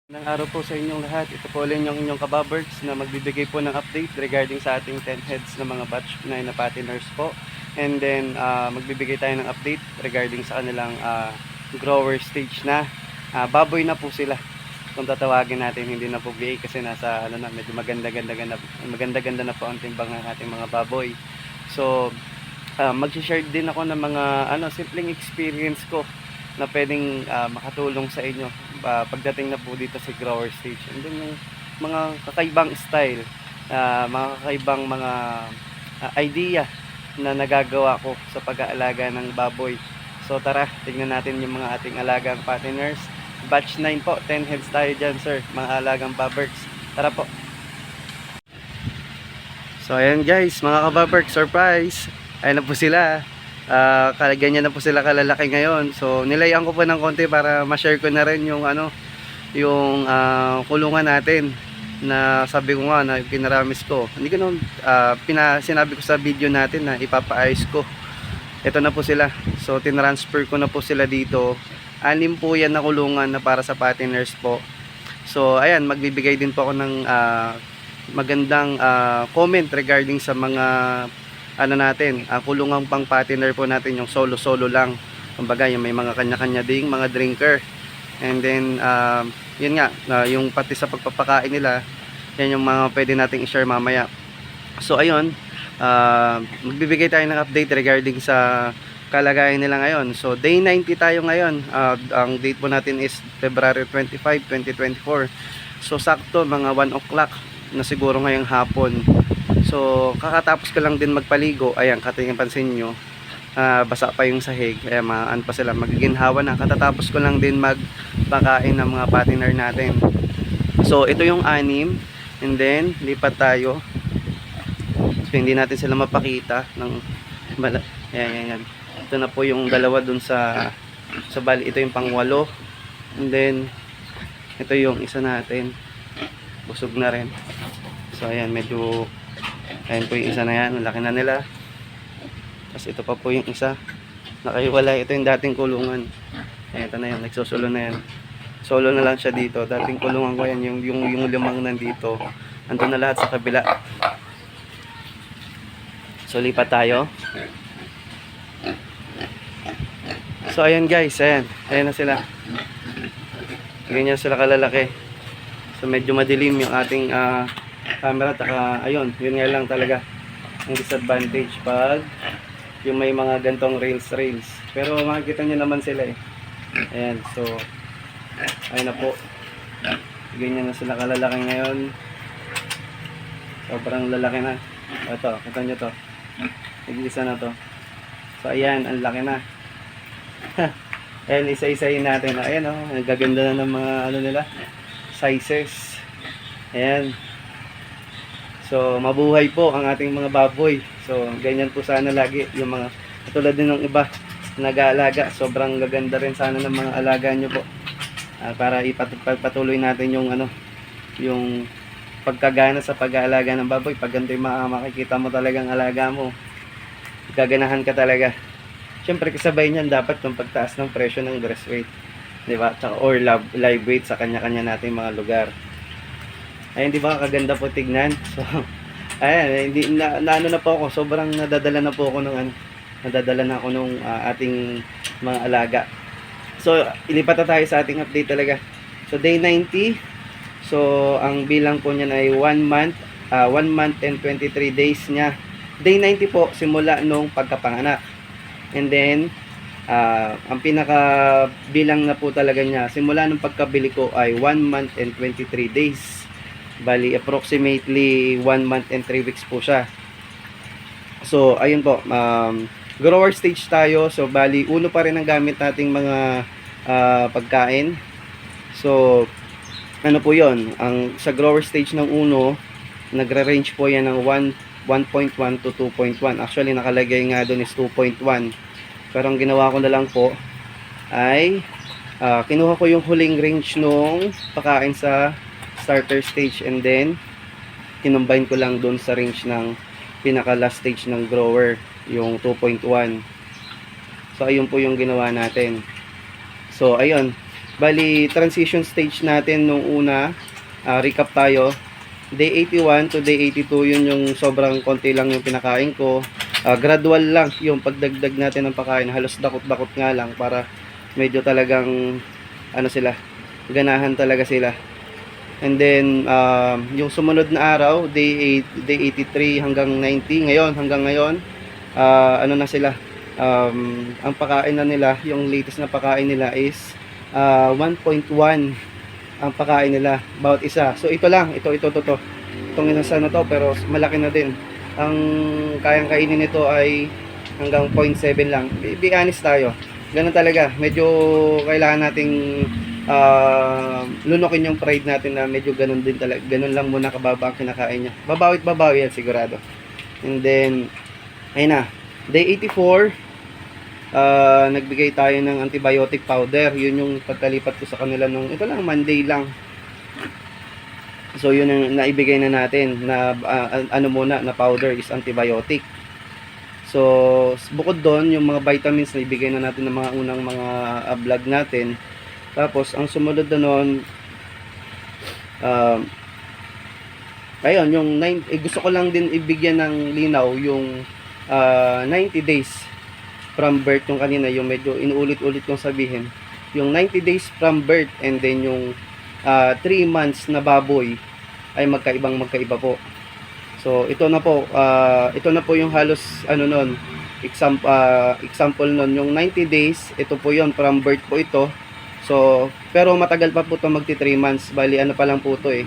Magandang araw po sa inyong lahat. Ito po ulit yung inyong kababirds na magbibigay po ng update regarding sa ating 10 heads na mga batch 9 na patiners po. And then magbibigay tayo ng update regarding sa kanilang grower stage na. Baboy na po sila. Kung tatawagin natin, hindi na po VA kasi nasa ano na, medyo maganda-ganda na po ang timbang ng ating mga baboy. So mag-share din ako ng mga simpleng experience ko na pwedeng makatulong sa inyo pagdating na po dito sa grower stage. And then yung mga kakaibang style, mga kakaibang mga idea na nagagawa ko sa pag-aalaga ng baboy. So tara, tignan natin yung mga ating alagang patiners. Batch 9 po, 10 heads tayo dyan sir, mga alagang babirds. Tara po. So ayan guys, mga kababirds, surprise! Ayan na po sila. Ganyan na po sila kalalaki ngayon. So nilayan ko po ng konti para ma-share ko na rin yung yung kulungan natin na sabi ko nga na pinaramis ko. Hindi ko naman sinabi ko sa video natin na ipapaayos ko. Ito na po sila. So tinransfer ko na po sila dito. 6 po yan na kulungan na para sa patiners po. So ayan, magbibigay din po ako ng magandang comment regarding sa mga natin, kulungang pang patiner po natin, yung solo lang. Kumbaga, yung may mga kanya-kanya ding mga drinker. And then yun nga, yung pati sa pagpapakain nila, yan yung mga pwede nating i-share mamaya. So ayun, magbibigay tayo ng update regarding sa kalagayan nila ngayon. So day 90 tayo ngayon. Ang date po natin is February 25, 2024. So sakto mga 1 o'clock na siguro ngayong hapon. So kakatapos ko lang din magpaligo. Ayan, katingin pansin nyo, basa pa yung sahig. Ayan, maan pa sila, magiginhawa na. Katatapos ko lang din magpakain ng mga patiner natin. So ito yung 6. And then lipat tayo. So hindi natin sila mapakita ng ayan. Ito na po yung dalawa dun sa bali. Ito yung pang-8. And then ito yung isa natin, busog na rin. So ayan, medyo ayan po yung isa na yan, laki na nila. Tapos ito pa po yung isa nakahiwalay. Ito yung dating kulungan. Ayan, ito na yan, nagsusulo na yan. Solo na lang siya dito. Dating kulungan ko yan, yung 5 nandito, andun na lahat sa kabila. So lipat tayo. So ayan guys, ayan na sila. Ganyan sila kalalaki. So medyo madilim yung ating camera, ayun, yun nga lang talaga ang disadvantage pag yung may mga gantong rails. Pero makikita nyo naman sila ayan. So ayun na po, ganyan na sila kalalaki ngayon. Sobrang lalaki na. Ito, kita nyo to, nag-isa na to. So ayan, ang laki na. Ayan, isa-isahin natin. Ayan nagaganda na ng mga nila, sizes. Ayan. So mabuhay po ang ating mga baboy. So ganyan po sana lagi yung mga katulad din ng iba nag-aalaga. Sobrang gaganda rin sana ng mga alaga nyo po, para ipatuloy natin yung yung pagkagana sa pag-aalaga ng baboy. Pag ganito yung makikita mo talagang alaga mo, gaganahan ka talaga. Siyempre kasabay niyan dapat yung pagtaas ng presyo ng breast weight, di ba? Tsaka or live weight sa kanya-kanya nating mga lugar. Ayun, di ba kaganda po tignan? So ayan, hindi na na po ako, sobrang nadadala na po ako ng ating mga alaga. So ilipat na tayo sa ating update talaga. So day 90. So ang bilang po niyan ay 1 month, 1 month and 23 days niya. Day 90 po simula nung pagkapanganak. And then ang pinaka bilang na po talaga niya simula nung pagkabili ko ay 1 month and 23 days. Bali approximately 1 month and 3 weeks po siya. So ayun po, grower stage tayo. So bali uno pa rin ang gamit nating mga pagkain. So ano po yon, ang sa grower stage ng uno, nagre-range po yan ng 1.1 to 2.1. Actually nakalagay nga doon is 2.1. Pero ang ginawa ko na lang po ay kinuha ko yung huling range nung pakain sa starter stage, and then kinumbine ko lang doon sa range ng pinaka last stage ng grower, yung 2.1. So ayun po yung ginawa natin. So ayun, Bali, transition stage natin nung una, recap tayo. Day 81 to day 82, yun yung sobrang konti lang yung pinakain ko. Gradual lang yung pagdagdag natin ng pagkain. Halos dakot-dakot nga lang para medyo talagang ano sila, ganahan talaga sila. And then yung sumunod na araw, day 83 hanggang 90, hanggang ngayon, ano na sila, ang pagkain na nila, yung latest na pagkain nila is 1.1 ang pagkain nila bawat isa. So ito lang, ito itong inasa na to, pero malaki na din. Ang kayang kainin nito ay hanggang 0.7 lang. Be honest tayo, ganun talaga, medyo kailangan nating lunukin yung pride natin na medyo ganun din talaga, ganun lang muna kababa ang kinakain niya. Babawi yan sigurado. And then ayun na, day 84, nagbigay tayo ng antibiotic powder. Yun yung pagkalipat ko sa kanila nung ito lang, Monday lang. So yun ang naibigay na natin na ano muna na powder is antibiotic. So bukod doon, yung mga vitamins na ibigay na natin ng mga unang mga vlog natin. Tapos ang sumunod na noon, ayun, yung gusto ko lang din ibigyan ng linaw yung 90 days from birth. Yung kanina, yung medyo inuulit-ulit kong sabihin, yung 90 days from birth and then yung 3 months na baboy ay magkaiba po. So ito na po yung halos ano nun, example nun, yung 90 days, ito po yon, from birth po ito. So pero matagal pa po ito, magti 3 months. Bali ano pa lang po ito 1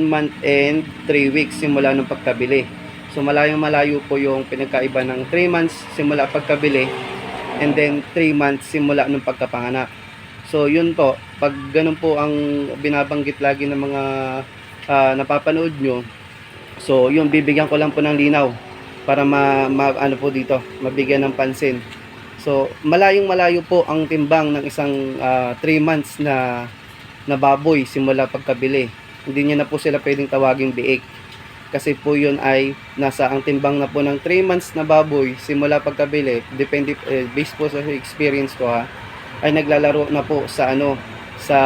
month and 3 weeks simula ng pagkabili. So malayo po yung pinagkaiba ng 3 months simula pagkabili and then 3 months simula ng pagkapanganak. So yun po, pag ganun po ang binabanggit lagi ng mga napapanood nyo, so yun, bibigyan ko lang po ng linaw para ano po dito, mabigyan ng pansin. So malayo po ang timbang ng isang 3 months na baboy simula pagkabili. Hindi niya na po sila pwedeng tawaging biik, kasi po yun ay nasa ang timbang na po ng 3 months na baboy simula pagkabili. Depende, based po sa experience ko ay naglalaro na po sa sa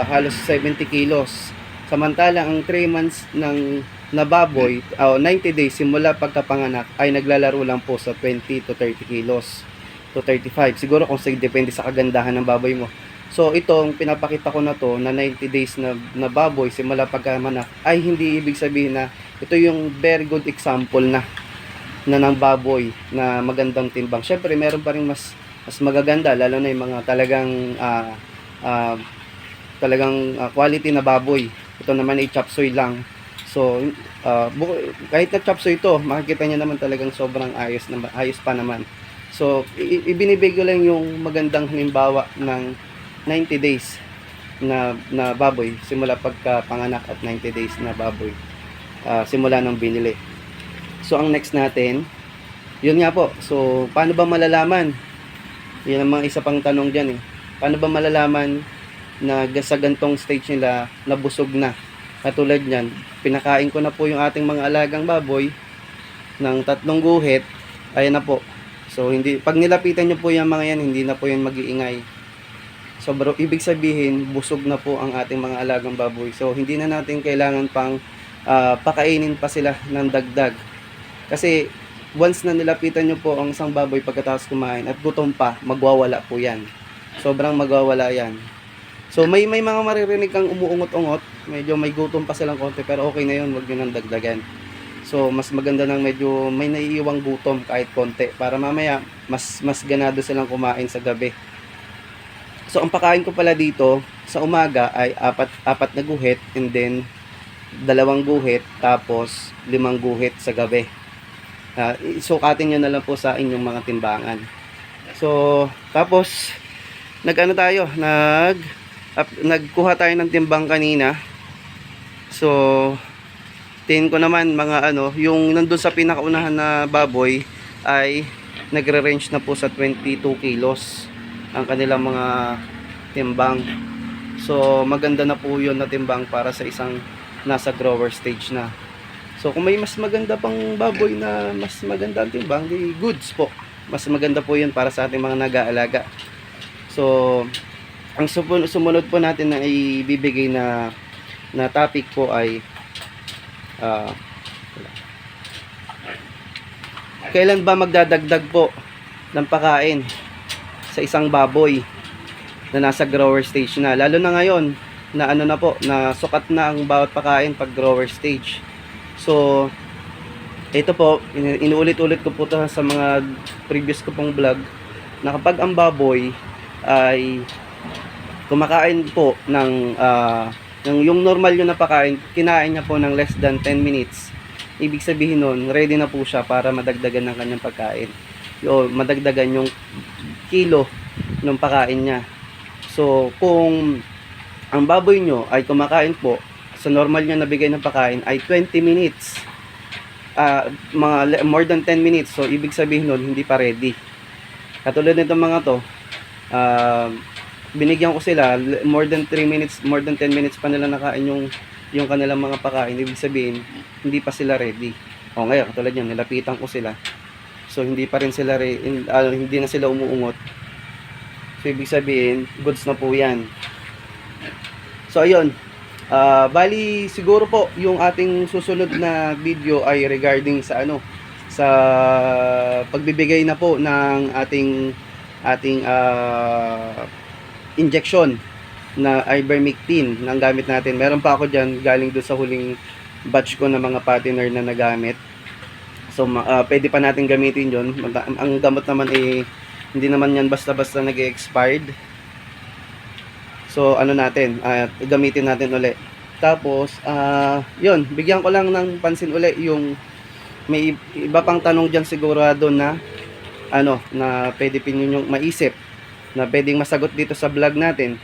halos 70 kilos. Samantalang ang 3 months ng na baboy, 90 days simula pagkapanganak, ay naglalaro lang po sa 20 to 30 kilos to 35. Siguro kung depende sa kagandahan ng baboy mo. So itong pinapakita ko na to na 90 days na baboy simula pagkapanganak ay hindi ibig sabihin na ito yung very good example na ng baboy na magandang timbang. Syempre meron pa rin mas magaganda, lalo na yung mga talagang quality na baboy. Ito naman ay chop suey lang. So kahit na chop suey ito, makikita niyo naman talagang sobrang ayos pa naman. So ibinibigay ko lang yung magandang halimbawa ng 90 days na baboy simula pagkapanganak at 90 days na baboy simula nang binili. So ang next natin, yun nga po. So paano ba malalaman? Yan ang mga isa pang tanong dyan Paano ba malalaman na sa gantong stage nila nabusog na? Katulad nyan, pinakain ko na po yung ating mga alagang baboy ng 3 guhit. Ayan na po. So pag nilapitan nyo po yung mga yan, hindi na po yan mag-iingay. So ibig sabihin, busog na po ang ating mga alagang baboy. So hindi na natin kailangan pang pakainin pa sila ng dagdag. Kasi once na nilapitan nyo po ang isang baboy pagkatapos kumain at gutom pa, magwawala po yan. Sobrang magwawala yan. So may mga maririnig kang umuungot-ungot, medyo may gutom pa silang konti, pero okay na yun, wag nyo nang dagdagan. So mas maganda nang medyo may naiiwang gutom kahit konti, para mamaya mas ganado silang kumain sa gabi. So ang pakain ko pala dito sa umaga ay apat na guhit, and then 2 guhit, tapos 5 guhit sa gabi. Isukatin nyo na lang po sa inyong mga timbangan. So tapos nagkuha tayo ng timbang kanina. So tingin ko naman mga yung nandun sa pinakaunahan na baboy ay nagre-range na po sa 22 kilos ang kanilang mga timbang. So maganda na po yun na timbang para sa isang nasa grower stage na. So kung may mas maganda pang baboy na mas maganda ang timbang, di goods po. Mas maganda po yun para sa ating mga nag-aalaga. So Ang sumunod po natin na ibibigay na topic po ay ah, kailan ba magdadagdag po ng pagkain sa isang baboy na nasa grower stage na, lalo na ngayon na ano na po, na sukat na ang bawat pagkain pag grower stage. So ito po, inuulit-ulit ko po to sa mga previous ko pong vlog, na kapag ang baboy ay kumakain po ng yung normal yun na pagkain, kinain niya po ng less than 10 minutes, ibig sabihin nun, ready na po siya para madagdagan ng kanyang pagkain, o madagdagan yung kilo ng pagkain niya. So kung ang baboy nyo ay kumakain po sa normal niya nabigay ng pagkain ay 20 minutes, mga more than 10 minutes, so ibig sabihin nun hindi pa ready. Katulad nitong mga to, binigyan ko sila more than 3 minutes, more than 10 minutes pa nila nakain yung kanilang mga pagkain, ibig sabihin hindi pa sila ready. O ngayon katulad yan, nilapitan ko sila, so hindi pa rin sila hindi na sila umuungot, so ibig sabihin goods na po yan. So ayun, bali siguro po yung ating susunod na video ay regarding sa sa pagbibigay na po ng ating injection na ivermectin ng gamit natin. Meron pa ako diyan galing do sa huling batch ko na mga partner na nagamit. So pwede pa natin gamitin 'yon. Ang gamot naman hindi naman yan basta-basta nag-expired. So ano natin, gamitin natin uli. Tapos yun, bigyan ko lang ng pansin uli yung may iba pang tanong diyan sigurado na na pwede ninyong maisip na pwedeng masagot dito sa vlog natin.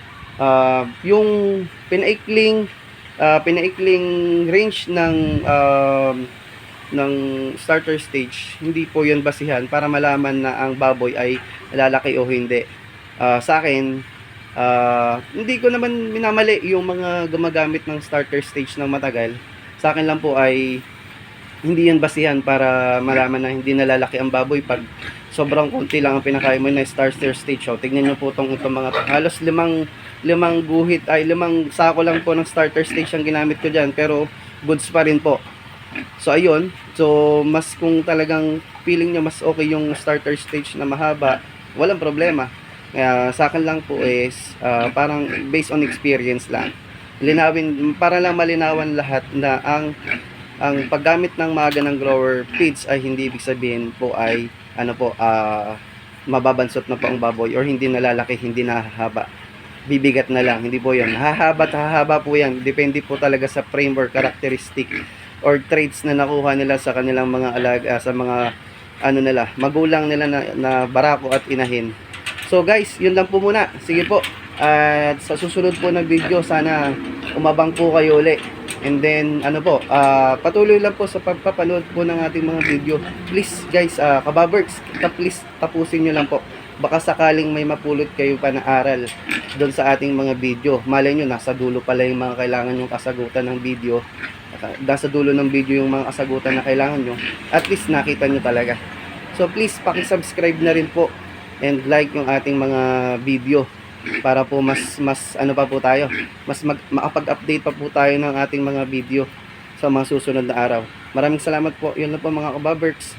Yung pinaikling range ng starter stage, hindi po yun basihan para malaman na ang baboy ay lalaki o hindi. Sa akin, hindi ko naman minamali yung mga gumagamit ng starter stage ng matagal. Sa akin lang po ay hindi yan basihan para malaman na hindi nalalaki ang baboy pag sobrang konti lang ang pinakain mo na starter stage. So tignan nyo po itong mga halos limang sako lang po ng starter stage ang ginamit ko dyan, pero goods pa rin po. So ayun, so mas kung talagang feeling nyo mas okay yung starter stage na mahaba, walang problema. Kaya sa akin lang po is parang based on experience lang. Linawin para lang malinawan lahat na ang paggamit ng maaga ng grower feeds ay hindi ibig sabihin po ay mababansot na po ang baboy or hindi nalalaki, hindi nahahaba. Bibigat na lang, hindi po 'yan. Hahaba po 'yan. Depende po talaga sa frame or characteristic or traits na nakuha nila sa kanilang mga alaga, sa mga magulang nila na barako at inahin. So guys, yun lang po muna. Sige po. At sa susunod po na video, sana umabang po kayo uli. And then, patuloy lang po sa pagpapanood po ng ating mga video. Please guys, kababerks, please tapusin nyo lang po. Baka sakaling may mapulot kayo pa na aral doon sa ating mga video. Malay nyo, nasa dulo pala yung mga kailangan yung kasagutan ng video. Nasa dulo ng video yung mga kasagutan na kailangan nyo. At least nakita nyo talaga. So please, paki-subscribe na rin po. And like yung ating mga video. Para po mas pa po tayo, mas makapag-update pa po tayo ng ating mga video sa mga susunod na araw. Maraming salamat po. Yun na po mga kababerks.